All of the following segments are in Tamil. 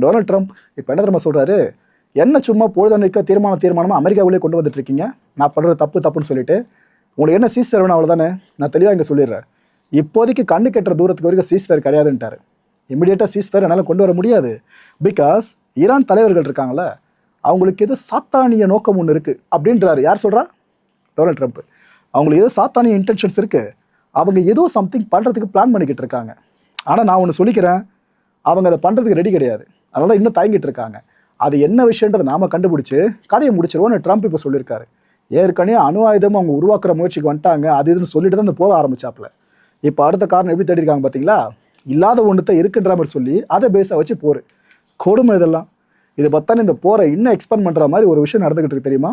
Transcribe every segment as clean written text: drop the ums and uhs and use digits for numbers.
டொனால்ட் ட்ரம்ப் இப்போ என்ன தெரியுமா சொல்கிறாரு, என்ன சும்மா பொழுதன்னைக்கு தீர்மானமாக அமெரிக்காவிலே கொண்டு வந்துட்டு இருக்கீங்க, நான் பண்ணுறது தப்புன்னு சொல்லிட்டு உங்களுக்கு என்ன சீஸ்ஃபேர் வேணும் அவ்வளோதானே, நான் தெளிவாக இங்கே சொல்லிடுறேன். இப்போதைக்கு கண்ணு கெட்டுற தூரத்துக்கு வரைக்கும் சீஸ்ஃபேர் கிடையாதுன்ட்டார். இமீடியட்டாக சீஸ்ஃபேர் என்னால் கொண்டு வர முடியாது. பிகாஸ் ஈரான் தலைவர்கள் இருக்காங்களே, அவங்களுக்கு ஏதோ சாத்தானிய நோக்கம் ஒன்று இருக்குது அப்படின்றாரு. யார் சொல்கிறா? Donald Trump. அவங்களுக்கு ஏதோ சாத்தானிய இன்டென்ஷன்ஸ் இருக்குது, அவங்க ஏதோ சம்திங் பண்ணுறதுக்கு பிளான் பண்ணிக்கிட்டு இருக்காங்க. ஆனால் நான் ஒன்று சொல்லிக்கிறேன், அவங்க அதை பண்ணுறதுக்கு ரெடி கிடையாது. அதனால தான் இன்னும் தயங்கிட்டு இருக்காங்க. அது என்ன விஷயன்றதை நாம் கண்டுபிடிச்சி கதையை முடிச்சிருவோன்னு ட்ரம்ப் இப்போ சொல்லியிருக்காரு. ஏற்கனவே அணு ஆயுதம் அவங்க உருவாக்குற முயற்சிக்கு வந்துட்டாங்க, அது இதுன்னு சொல்லிட்டு தான் இந்த போக ஆரம்பிச்சாப்புல. இப்போ அடுத்த காரணம் எப்படி தேடிருக்காங்க பார்த்தீங்களா? இல்லாத ஒன்றுத்த இருக்குன்ற மாதிரி சொல்லி அதை பேஸாக வச்சு போர். கொடுமை இதெல்லாம். இதை பார்த்தானே இந்த போரை இன்னும் எக்ஸ்பேண்ட் பண்ணுற மாதிரி ஒரு விஷயம் நடந்துக்கிட்டு இருக்கு தெரியுமா?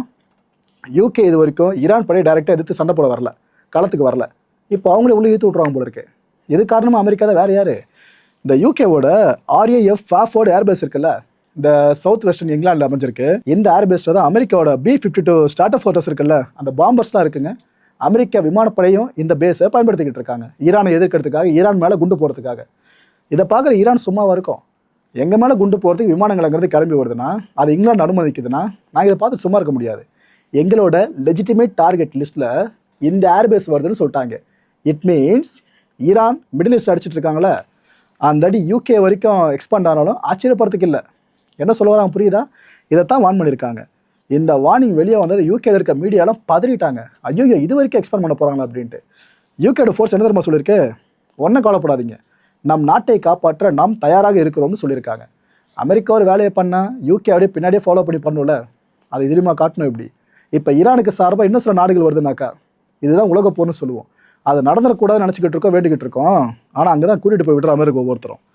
யூகே இது வரைக்கும் ஈரான் படையை டைரெக்டாக எதிர்த்து சண்டை போட வரல, களத்துக்கு வரல. இப்போ அவங்களே உள்ள இழுத்து விட்ருவாங்க போல இருக்கு. இது காரணமாக அமெரிக்கா தான். வேறு யார்? இந்த யூகேவோட RAF ஃபாஃபோர்டு ஏர்பேஸ் இருக்குல்ல, இந்த சவுத் வெஸ்டர்ன் இங்கிலாண்டில் அமைஞ்சிருக்கு. இந்த ஏர்பேஸில் தான் அமெரிக்காவோட B-52 ஸ்டார்டர் ஃபோர்டர்ஸ் இருக்குல்ல, அந்த பாம்பர்ஸ்லாம் இருக்குங்க. அமெரிக்கா விமானப்படையும் இந்த பேஸை பயன்படுத்திக்கிட்டு இருக்காங்க, ஈரானை எதிர்க்கிறதுக்காக, ஈரான் மேலே குண்டு போகிறதுக்காக. இதை பார்க்குற ஈரான் சும்மாவாக இருக்கும். எங்கள் மேலே குண்டு போகிறதுக்கு விமானங்கள் அங்கேருந்து கிளம்பி வருதுன்னா, அது இங்கிலாந்து அனுமதிக்குதுன்னா, நாங்கள் இதை பார்த்து சும்மா இருக்க முடியாது. எங்களோட லெஜிட்டிமேட் டார்கெட் லிஸ்ட்டில் இந்த ஏர்பேஸ் வருதுன்னு சொல்லிட்டாங்க. It means Iran middle east அடிச்சிட்டு இருக்காங்களே, அந்த அடி யூகே வரைக்கும் எக்ஸ்பாண்ட் ஆனாலும் ஆச்சரியப்படுறதுக்கு இல்லை. என்ன சொல்ல வராங்க புரியுதா? இதைத்தான் வார்ன் பண்ணியிருக்காங்க. இந்த வார்னிங் வெளியே வந்தது யூகேல இருக்க மீடியாலாம் பதறிட்டாங்க. ஐயோ இது வரைக்கும் எக்ஸ்பேண்ட் பண்ண போகிறாங்களா அப்படின்ட்டு. யூகேட ஃபோர்ஸ் என்ன தெரியுமா சொல்லியிருக்கு? ஒன்றும் கவலைப்படாதீங்க, நம் நாட்டை காப்பாற்ற நாம் தயாராக இருக்கிறோம்னு சொல்லியிருக்காங்க. அமெரிக்கா ஒரு வேலையை பண்ணால் யூகே அப்படியே பின்னாடியே ஃபாலோ பண்ணணும்ல, அது எதிரிமா காட்டணும். இப்படி இப்போ ஈரானுக்கு சார்பாக இன்னும் சில நாடுகள் வருதுனாக்கா, இதுதான் உலக போர்னு சொல்லுவோம். அது நடந்துடக்கூடாதுன்னு நினச்சிக்கிட்டு இருக்கோம், வேண்டிக்கிட்டு இருக்கோம். ஆனால் அங்கே தான் கூட்டிகிட்டு போய் விடுற மாதிரி ஒவ்வொருத்தரும்.